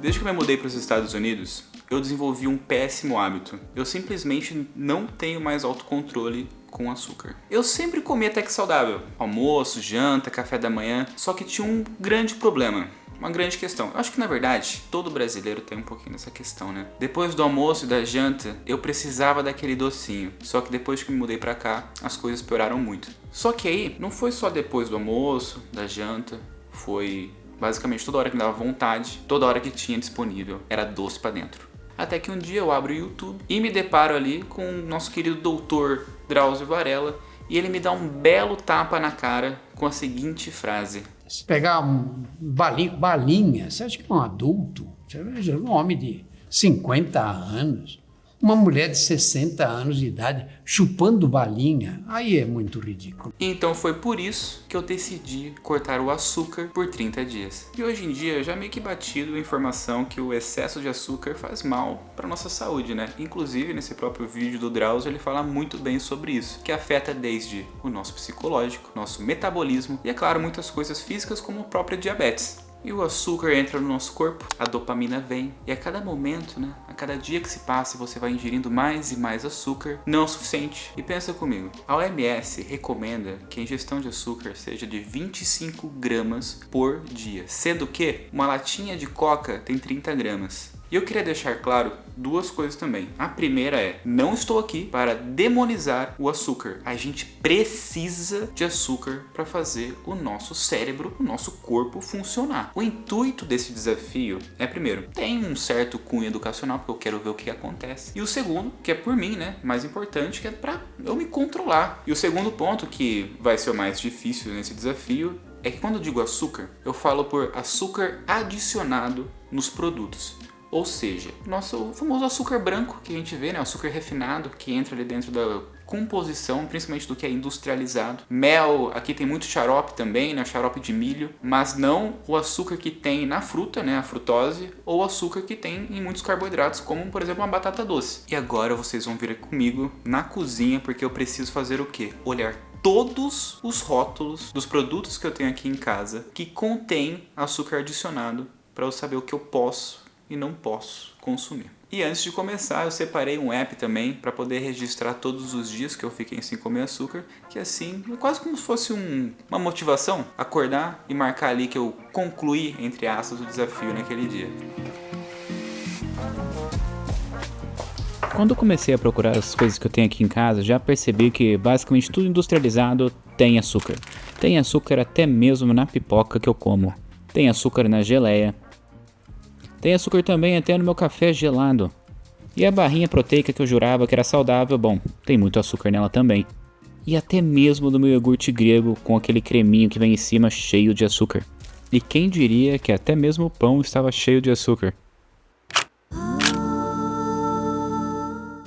Desde que eu me mudei para os Estados Unidos, eu desenvolvi um péssimo hábito. Eu simplesmente não tenho mais autocontrole com açúcar. Eu sempre comia até que saudável. Almoço, janta, café da manhã. Só que tinha um grande problema. Uma grande questão. Eu acho que na verdade, todo brasileiro tem um pouquinho dessa questão, né? Depois do almoço e da janta, eu precisava daquele docinho. Só que depois que me mudei pra cá, as coisas pioraram muito. Só que aí, não foi só depois do almoço, da janta, foi basicamente toda hora que me dava vontade, toda hora que tinha disponível, era doce pra dentro. Até que um dia eu abro o YouTube e me deparo ali com o nosso querido doutor Drauzio Varella e ele me dá um belo tapa na cara com a seguinte frase: se pegar um balinha, você acha que é um adulto? Você veja, um homem de 50 anos, uma mulher de 60 anos de idade chupando balinha, aí é muito ridículo. Então foi por isso que eu decidi cortar o açúcar por 30 dias. E hoje em dia eu já meio que batido a informação que o excesso de açúcar faz mal para nossa saúde, né? Inclusive nesse próprio vídeo do Drauzio ele fala muito bem sobre isso, que afeta desde o nosso psicológico, nosso metabolismo e é claro muitas coisas físicas como a própria diabetes. E o açúcar entra no nosso corpo, a dopamina vem, e a cada momento, né, a cada dia que se passa, você vai ingerindo mais e mais açúcar, não é o suficiente. E pensa comigo, a OMS recomenda que a ingestão de açúcar seja de 25 gramas por dia, sendo que uma latinha de coca tem 30 gramas. E eu queria deixar claro duas coisas também. A primeira é, não estou aqui para demonizar o açúcar. A gente precisa de açúcar para fazer o nosso cérebro, o nosso corpo funcionar. O intuito desse desafio é, primeiro, tem um certo cunho educacional, porque eu quero ver o que acontece. E o segundo, que é por mim, né, mais importante, que é para eu me controlar. E o segundo ponto, que vai ser o mais difícil nesse desafio, é que quando eu digo açúcar, eu falo por açúcar adicionado nos produtos. Ou seja, nosso famoso açúcar branco que a gente vê, né? O açúcar refinado que entra ali dentro da composição, principalmente do que é industrializado. Mel, aqui tem muito xarope também, né? Xarope de milho, mas não o açúcar que tem na fruta, né? A frutose, ou o açúcar que tem em muitos carboidratos, como por exemplo uma batata doce. E agora vocês vão vir comigo na cozinha, porque eu preciso fazer o quê? Olhar todos os rótulos dos produtos que eu tenho aqui em casa que contém açúcar adicionado para eu saber o que eu posso e não posso consumir. E antes de começar, eu separei um app também para poder registrar todos os dias que eu fiquei sem comer açúcar, que assim, é quase como se fosse uma motivação, acordar e marcar ali que eu concluí, entre aspas, o desafio naquele dia. Quando eu comecei a procurar as coisas que eu tenho aqui em casa, já percebi que basicamente tudo industrializado tem açúcar. Tem açúcar até mesmo na pipoca que eu como. Tem açúcar na geleia. Tem açúcar também até no meu café gelado. E a barrinha proteica que eu jurava que era saudável, bom, tem muito açúcar nela também. E até mesmo no meu iogurte grego com aquele creminho que vem em cima cheio de açúcar. E quem diria que até mesmo o pão estava cheio de açúcar.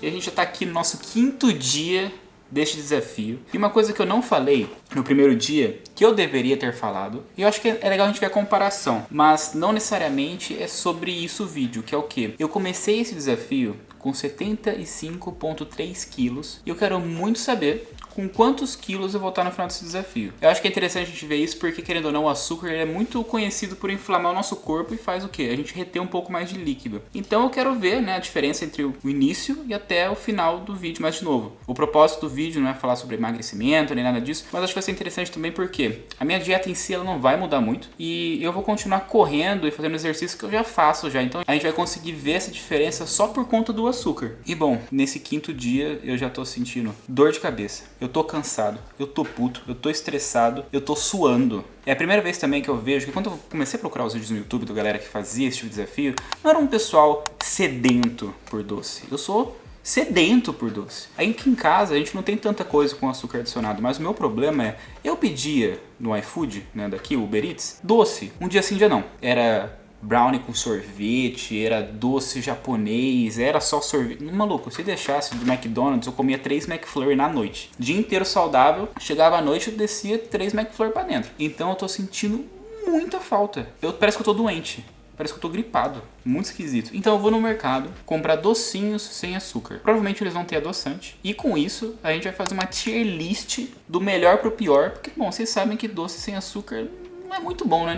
E a gente já está aqui no nosso 5º dia deste desafio. E uma coisa que eu não falei no primeiro dia, que eu deveria ter falado, e eu acho que é legal a gente ver a comparação, mas não necessariamente é sobre isso o vídeo, que é o quê? Eu comecei esse desafio com 75,3 quilos e eu quero muito saber com quantos quilos eu vou estar no final desse desafio. Eu acho que é interessante a gente ver isso porque, querendo ou não, o açúcar ele é muito conhecido por inflamar o nosso corpo e faz o quê? A gente reter um pouco mais de líquido. Então eu quero ver, né, a diferença entre o início e até o final do vídeo. Mas de novo, o propósito do vídeo não é falar sobre emagrecimento nem nada disso, mas acho que vai ser interessante também porque a minha dieta em si ela não vai mudar muito e eu vou continuar correndo e fazendo exercício que eu já faço já. Então a gente vai conseguir ver essa diferença só por conta do açúcar. E bom, nesse 5º dia eu já tô sentindo dor de cabeça. Eu tô cansado, eu tô puto, eu tô estressado, eu tô suando. É a primeira vez também que eu vejo que quando eu comecei a procurar os vídeos no YouTube da galera que fazia esse tipo de desafio, não era um pessoal sedento por doce. Eu sou sedento por doce. Aí aqui em casa a gente não tem tanta coisa com açúcar adicionado, mas o meu problema é, eu pedia no iFood, né, daqui, o Uber Eats, doce. Um dia sim, dia não. Era brownie com sorvete, era doce japonês, era só sorvete. Maluco, se deixasse do McDonald's, eu comia 3 McFlurry na noite. Dia inteiro saudável, chegava à noite, eu descia 3 McFlurry pra dentro. Então eu tô sentindo muita falta. Parece que eu tô doente. Parece que eu tô gripado. Muito esquisito. Então eu vou no mercado comprar docinhos sem açúcar. Provavelmente eles vão ter adoçante. E com isso, a gente vai fazer uma tier list do melhor pro pior. Porque, bom, vocês sabem que doce sem açúcar não é muito bom, né?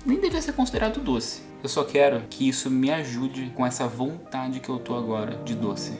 Nem devia ser considerado doce. Eu só quero que isso me ajude com essa vontade que eu tô agora de doce.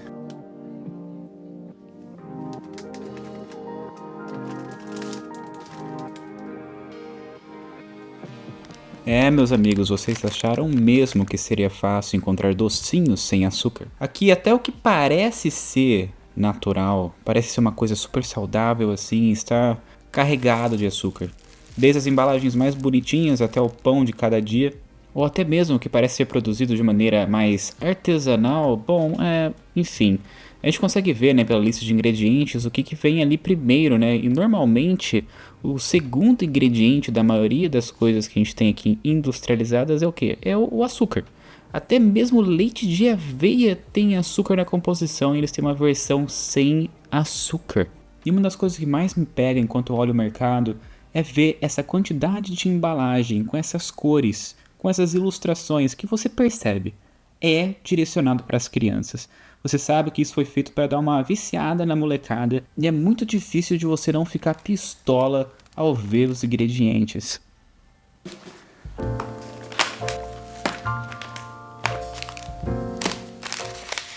Meus amigos, vocês acharam mesmo que seria fácil encontrar docinhos sem açúcar? Aqui até o que parece ser natural, parece ser uma coisa super saudável assim, está carregado de açúcar. Desde as embalagens mais bonitinhas até o pão de cada dia, ou até mesmo o que parece ser produzido de maneira mais artesanal, enfim. A gente consegue ver, né, pela lista de ingredientes o que vem ali primeiro, né? E normalmente o segundo ingrediente da maioria das coisas que a gente tem aqui industrializadas é o quê? É o açúcar. Até mesmo o leite de aveia tem açúcar na composição e eles têm uma versão sem açúcar. E uma das coisas que mais me pega enquanto eu olho o mercado é ver essa quantidade de embalagem com essas cores, com essas ilustrações que você percebe. É direcionado para as crianças. Você sabe que isso foi feito para dar uma viciada na molecada e é muito difícil de você não ficar pistola ao ver os ingredientes.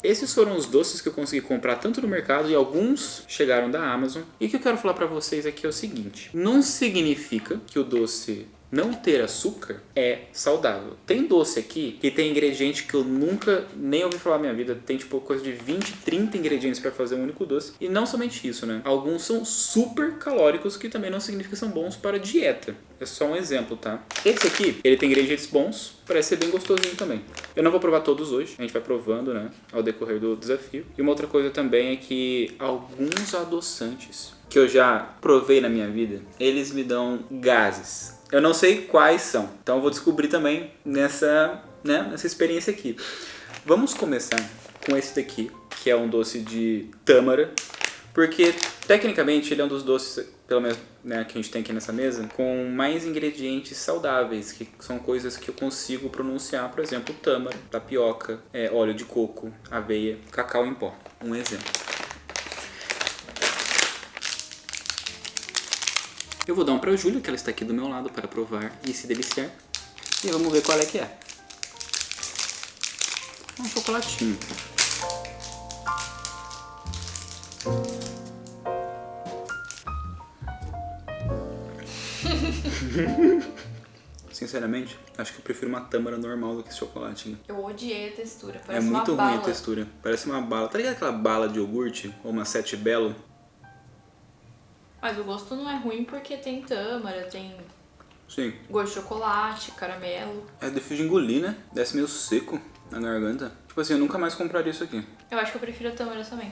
Esses foram os doces que eu consegui comprar tanto no mercado e alguns chegaram da Amazon. E o que eu quero falar pra vocês aqui é o seguinte: não significa que o doce não ter açúcar é saudável. Tem doce aqui que tem ingrediente que eu nunca nem ouvi falar na minha vida. Tem tipo coisa de 20, 30 ingredientes para fazer um único doce. E não somente isso, né? Alguns são super calóricos, que também não significa que são bons para dieta. É só um exemplo, tá? Esse aqui, ele tem ingredientes bons, parece ser bem gostosinho também. Eu não vou provar todos hoje, a gente vai provando, né, ao decorrer do desafio. E uma outra coisa também é que alguns adoçantes que eu já provei na minha vida, eles me dão gases. Eu não sei quais são, então eu vou descobrir também nessa experiência aqui. Vamos começar com esse daqui, que é um doce de tâmara, porque tecnicamente ele é um dos doces, pelo menos, né, que a gente tem aqui nessa mesa, com mais ingredientes saudáveis, que são coisas que eu consigo pronunciar, por exemplo, tâmara, tapioca, óleo de coco, aveia, cacau em pó. Um exemplo. Eu vou dar um pra Júlia, que ela está aqui do meu lado para provar e se deliciar. E vamos ver qual é que é. Um chocolatinho. Sinceramente, acho que eu prefiro uma tâmara normal do que esse chocolate, né? Eu odiei a textura, É parece uma muito bala. ruim a textura. Parece uma bala. Tá ligado aquela bala de iogurte? Ou uma Sete Belo? Mas o gosto não é ruim porque tem tâmara, tem Sim. gosto de chocolate, caramelo. É difícil de engolir, né? Desce meio seco na garganta. Tipo assim, eu nunca mais compraria isso aqui. Eu acho que eu prefiro a tâmara também.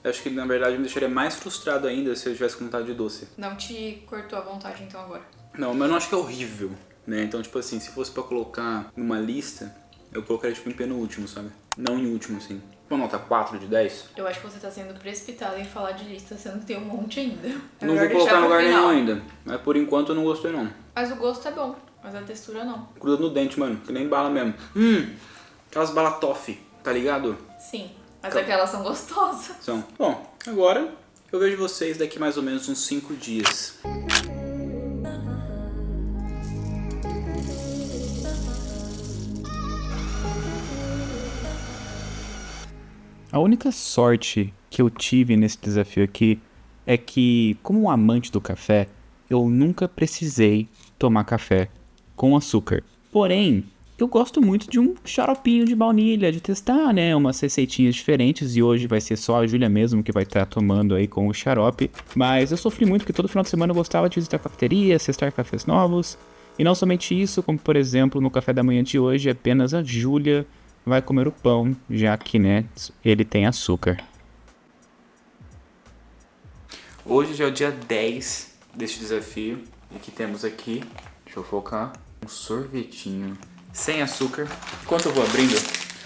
Eu acho que, na verdade, me deixaria mais frustrado ainda se eu tivesse com vontade de doce. Não te cortou a vontade então agora? Não, mas eu não acho que é horrível, né? Então, tipo assim, se fosse pra colocar numa lista, eu colocaria, tipo, em penúltimo, sabe? Não em último, assim. Uma nota 4 de 10? Eu acho que você tá sendo precipitado em falar de lista, sendo que tem um monte ainda. É Não melhor vou colocar deixar em pro lugar nenhum final. ainda. Mas por enquanto eu não gostei, não. Mas o gosto é bom, mas a textura não. Gruda no dente, mano. Que nem bala mesmo. Aquelas balas toffee, tá ligado? Sim, mas aquelas são gostosas. São. Bom, agora eu vejo vocês daqui mais ou menos uns 5 dias. A única sorte que eu tive nesse desafio aqui é que, como um amante do café, eu nunca precisei tomar café com açúcar. Porém, eu gosto muito de um xaropinho de baunilha, de testar, né, umas receitinhas diferentes, e hoje vai ser só a Júlia mesmo que vai estar tomando aí com o xarope. Mas eu sofri muito porque todo final de semana eu gostava de visitar cafeterias, testar cafés novos. E não somente isso, como por exemplo no café da manhã de hoje, apenas a Júlia vai comer o pão, já que, né, ele tem açúcar. Hoje já é o dia 10 deste desafio. E que temos aqui, deixa eu focar, um sorvetinho sem açúcar. Enquanto eu vou abrindo,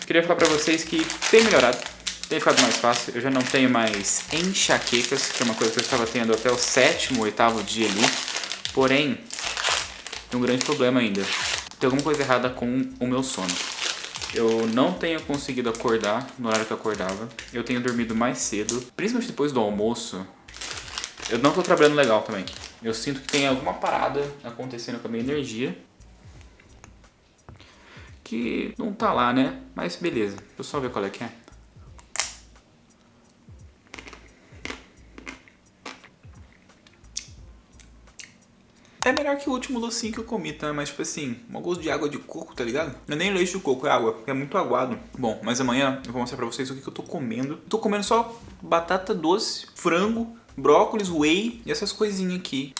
queria falar pra vocês que tem melhorado, tem ficado mais fácil. Eu já não tenho mais enxaquecas, que é uma coisa que eu estava tendo até o 7º, 8º dia ali. Porém, tem um grande problema ainda. Tem alguma coisa errada com o meu sono. Eu não tenho conseguido acordar no horário que eu acordava. Eu tenho dormido mais cedo, principalmente depois do almoço. Eu não tô trabalhando legal também. Eu sinto que tem alguma parada acontecendo com a minha energia. que não tá lá, né? Mas beleza, deixa eu só ver qual é que é. É melhor que o último docinho que eu comi, tá? Mas tipo assim, um gosto de água de coco, tá ligado? Não é nem leite de coco, é água, porque é muito aguado. Bom, mas amanhã eu vou mostrar pra vocês o que eu tô comendo. Tô comendo só batata doce, frango, brócolis, whey e essas coisinhas aqui.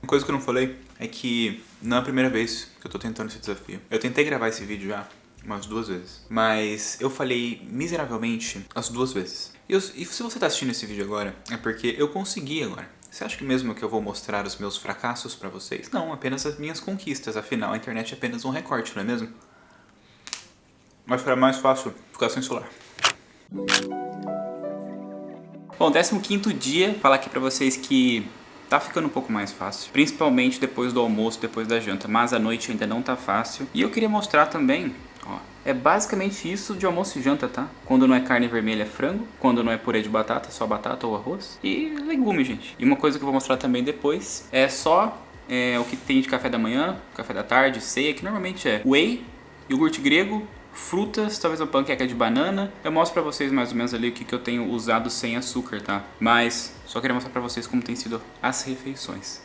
Uma coisa que eu não falei é que não é a primeira vez que eu tô tentando esse desafio. Eu tentei gravar esse vídeo já umas 2 vezes, mas eu falhei miseravelmente as 2 vezes. E se você tá assistindo esse vídeo agora, é porque eu consegui agora. Você acha que mesmo que eu vou mostrar os meus fracassos pra vocês? Não, apenas as minhas conquistas. Afinal, a internet é apenas um recorte, não é mesmo? Vai ficar mais fácil ficar sem celular. Bom, 15º dia, falar aqui pra vocês que tá ficando um pouco mais fácil, principalmente depois do almoço, depois da janta, mas à noite ainda não tá fácil. E eu queria mostrar também, ó, é basicamente isso de almoço e janta, tá? Quando não é carne vermelha é frango, quando não é purê de batata, só batata ou arroz e legume, gente. E uma coisa que eu vou mostrar também depois é só o que tem de café da manhã, café da tarde, ceia, que normalmente é whey, iogurte grego, frutas, talvez uma panqueca de banana. Eu mostro pra vocês mais ou menos ali o que eu tenho usado sem açúcar, tá? Mas só queria mostrar pra vocês como tem sido as refeições.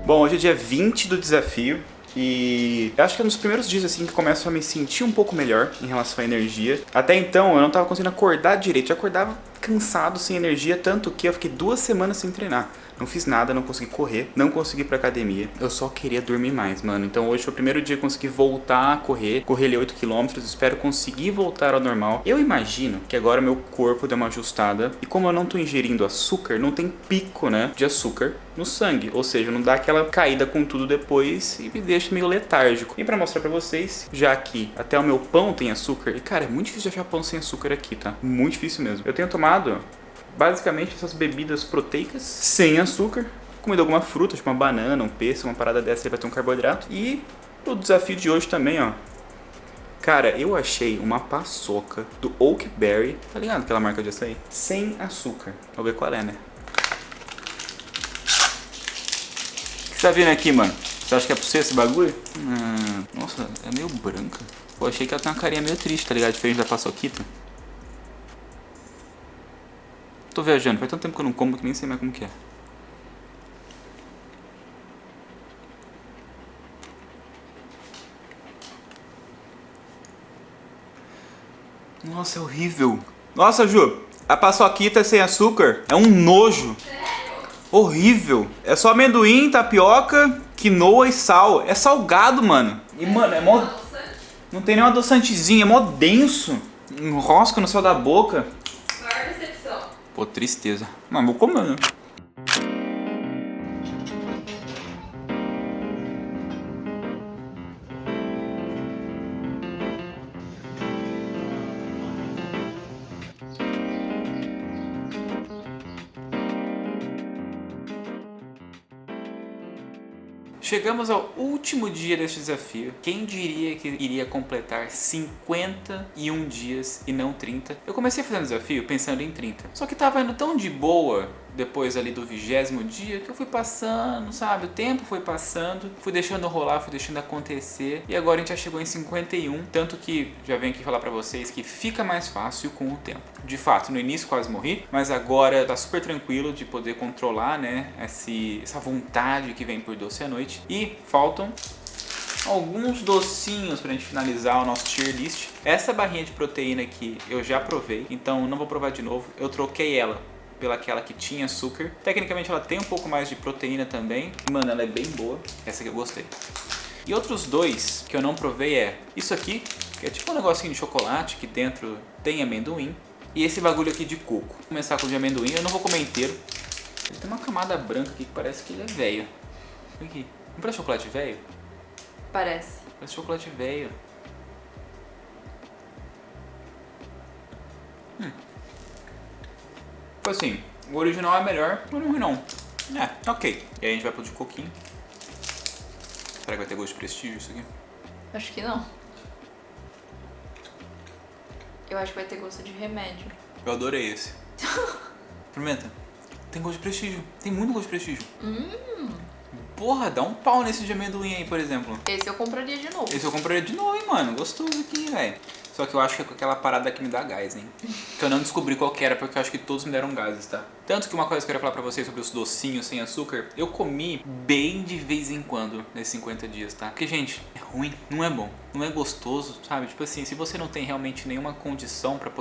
Bom, hoje é dia 20 do desafio e eu acho que é um dos primeiros dias assim que eu começo a me sentir um pouco melhor em relação à energia. Até então eu não tava conseguindo acordar direito, eu acordava cansado, sem energia, tanto que eu fiquei 2 semanas sem treinar. Não fiz nada, não consegui correr, não consegui ir pra academia. Eu só queria dormir mais, mano. Então hoje foi o primeiro dia que eu consegui voltar a correr ali 8 km, espero conseguir voltar ao normal. Eu imagino que agora meu corpo deu uma ajustada e como eu não tô ingerindo açúcar, não tem pico, né, de açúcar no sangue. Ou seja, não dá aquela caída com tudo depois e me deixa meio letárgico. E pra mostrar pra vocês, já que até o meu pão tem açúcar, e cara, é muito difícil de achar pão sem açúcar aqui, tá? Muito difícil mesmo. Eu tenho tomado basicamente essas bebidas proteicas sem açúcar, comido alguma fruta, tipo uma banana, um pêssego, uma parada dessa aí pra ter um carboidrato. E o desafio de hoje também, ó. Cara, eu achei uma paçoca do Oakberry, tá ligado? Aquela marca de açaí, sem açúcar. Vou ver qual é, né? O que você tá vendo aqui, mano? Você acha que é pra você esse bagulho? Nossa, é meio branca. Pô, achei que ela tem uma carinha meio triste, tá ligado? Diferente da paçoquita. Tô viajando, faz tanto tempo que eu não como que nem sei mais como que é. Nossa, é horrível. Nossa, Ju, a paçoquita sem açúcar é um nojo. Horrível. É só amendoim, tapioca, quinoa e sal. É salgado, mano. E, mano, é mó... Não tem nem um adoçantezinho, é mó denso. Enrosca no céu da boca. Pô, tristeza. Mas vou comer, né? Chegamos ao último dia deste desafio. Quem diria que iria completar 51 dias e não 30? Eu comecei fazendo o desafio pensando em 30. Só que tava indo tão de boa depois ali do 20º dia que eu fui passando, sabe? O tempo foi passando, fui deixando rolar, fui deixando acontecer. E agora a gente já chegou em 51. Tanto que já venho aqui falar pra vocês que fica mais fácil com o tempo. De fato, no início quase morri, mas agora tá super tranquilo de poder controlar, né? Essa vontade que vem por doce à noite. E faltam alguns docinhos pra gente finalizar o nosso tier list. Essa barrinha de proteína aqui eu já provei, então não vou provar de novo. Eu troquei ela pelaquela que tinha açúcar. Tecnicamente ela tem um pouco mais de proteína também. Mano, ela é bem boa. Essa aqui eu gostei. E outros dois que eu não provei é isso aqui, que é tipo um negocinho de chocolate que dentro tem amendoim. E esse bagulho aqui de coco. Vou começar com o de amendoim, eu não vou comer inteiro. Ele tem uma camada branca aqui que parece que ele é velho. Olha aqui. Não parece chocolate velho? Parece. Parece chocolate velho. Tipo assim, o original é melhor, mas não é ruim não. É, ok. E aí a gente vai pro de coquinho. Será que vai ter gosto de prestígio isso aqui? Acho que não. Eu acho que vai ter gosto de remédio. Eu adorei esse. Experimenta. Tem gosto de prestígio. Tem muito gosto de prestígio. Porra, dá um pau nesse de amendoim aí, por exemplo. Esse eu compraria de novo. Esse eu compraria de novo, hein, mano. Gostoso aqui, velho. Só que eu acho que é com aquela parada que me dá gás, hein. Que eu não descobri qual que era, porque eu acho que todos me deram gases, tá? Tanto que uma coisa que eu queria falar pra vocês sobre os docinhos sem açúcar, eu comi bem de vez em quando nesses 50 dias, tá? Porque, gente, é ruim, não é bom, não é gostoso, sabe? Tipo assim, se você não tem realmente nenhuma condição pra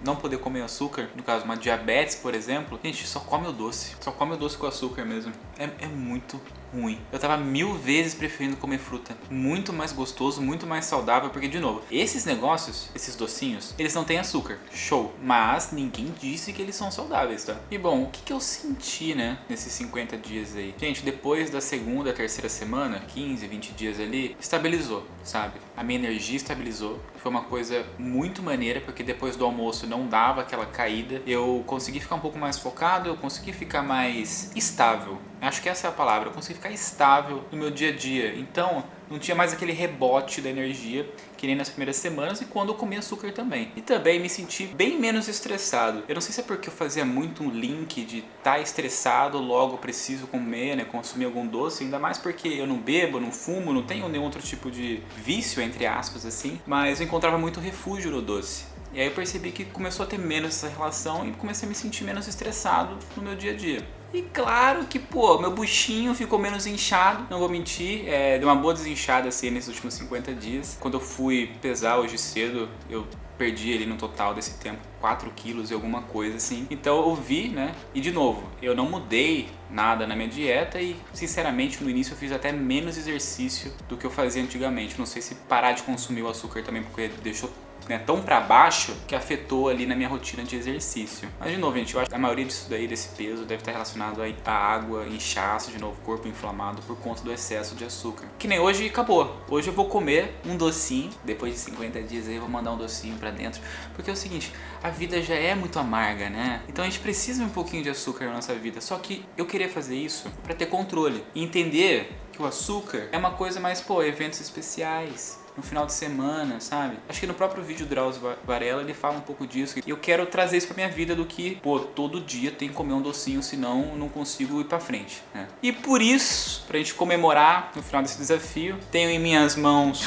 não poder comer açúcar, no caso, uma diabetes, por exemplo, gente, só come o doce. Só come o doce com açúcar mesmo. É muito ruim. Eu tava 1000 vezes preferindo comer fruta. Muito mais gostoso, muito mais saudável, porque, de novo, esses negócios, esses docinhos, eles não têm açúcar. Show. Mas ninguém disse que eles são saudáveis, tá? E bom, o que eu senti, né, nesses 50 dias aí? Gente, depois da segunda, terceira semana, 15, 20 dias ali, estabilizou, sabe? A minha energia estabilizou. Foi uma coisa muito maneira, porque depois do almoço não dava aquela caída. Eu consegui ficar um pouco mais focado, eu consegui ficar mais estável. Acho que essa é a palavra. Eu consegui ficar estável no meu dia a dia. Então, não tinha mais aquele rebote da energia que nem nas primeiras semanas e quando eu comia açúcar também. E também me senti bem menos estressado. Eu não sei se é porque eu fazia muito um link de estar estressado, logo preciso comer, né, consumir algum doce, ainda mais porque eu não bebo, não fumo, não tenho nenhum outro tipo de vício, entre aspas, assim, mas eu encontrava muito refúgio no doce. E aí eu percebi que começou a ter menos essa relação e comecei a me sentir menos estressado no meu dia a dia. E claro que, pô, meu buchinho ficou menos inchado, não vou mentir, deu uma boa desinchada assim nesses últimos 50 dias. Quando eu fui pesar hoje cedo, eu perdi ali no total desse tempo 4 quilos e alguma coisa assim. Então eu vi, né, e de novo, eu não mudei nada na minha dieta e sinceramente no início eu fiz até menos exercício do que eu fazia antigamente. Não sei se parar de consumir o açúcar também porque deixou, né, tão pra baixo que afetou ali na minha rotina de exercício. Mas de novo, gente, eu acho que a maioria disso daí, desse peso, deve estar relacionado à água, inchaço, de novo, corpo inflamado por conta do excesso de açúcar. Que nem hoje acabou. Hoje eu vou comer um docinho, depois de 50 dias aí eu vou mandar um docinho pra dentro. Porque é o seguinte, a vida já é muito amarga, né? Então a gente precisa de um pouquinho de açúcar na nossa vida. Só que eu queria fazer isso pra ter controle e entender que o açúcar é uma coisa mais, pô, eventos especiais, no final de semana, sabe? Acho que no próprio vídeo do Drauzio Varela ele fala um pouco disso. E eu quero trazer isso pra minha vida do que, pô, todo dia tem que comer um docinho, senão não consigo ir pra frente, né? E por isso, pra gente comemorar no final desse desafio, tenho em minhas mãos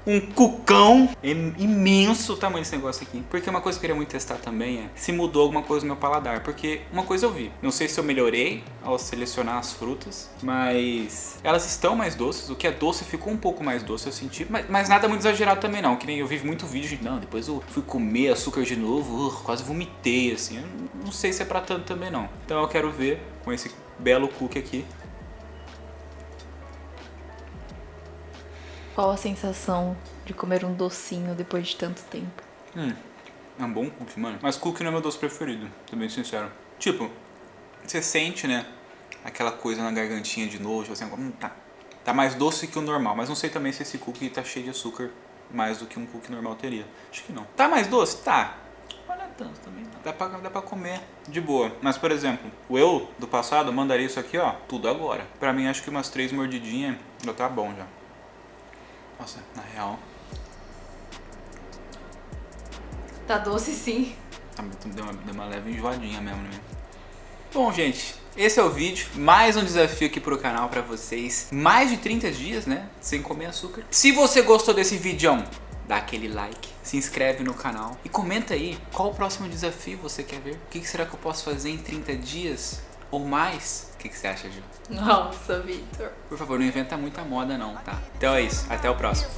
um cucão imenso, o tamanho desse negócio aqui. Porque uma coisa que eu queria muito testar também é se mudou alguma coisa no meu paladar. Porque uma coisa eu vi, não sei se eu melhorei ao selecionar as frutas, mas elas estão mais doces. O que é doce ficou um pouco mais doce, eu senti. Mas nada muito exagerado também não. Que nem eu vi muito vídeo de, não, depois eu fui comer açúcar de novo, quase vomitei, assim. Eu não sei se é pra tanto também não. Então eu quero ver com esse belo cookie aqui. Qual a sensação de comer um docinho depois de tanto tempo? É um bom cookie, mano. Mas cookie não é meu doce preferido, tô bem sincero. Tipo, você sente, né, aquela coisa na gargantinha de novo, tipo assim, tá mais doce que o normal. Mas não sei também se esse cookie tá cheio de açúcar mais do que um cookie normal teria. Acho que não. Tá mais doce? Tá. Mas não é tanto também não. Dá pra comer de boa. Mas, por exemplo, o eu do passado mandaria isso aqui, ó, tudo agora. Pra mim, acho que umas 3 mordidinhas já tá bom já. Nossa, na real... Tá doce sim. Deu uma leve enjoadinha mesmo, né? Bom, gente, esse é o vídeo. Mais um desafio aqui pro canal pra vocês. Mais de 30 dias, né? Sem comer açúcar. Se você gostou desse vídeo, dá aquele like, se inscreve no canal e comenta aí qual o próximo desafio você quer ver. O que será que eu posso fazer em 30 dias ou mais? O que você acha, Ju? Nossa, Victor. Por favor, não inventa muita moda não, tá? Então é isso, até o próximo.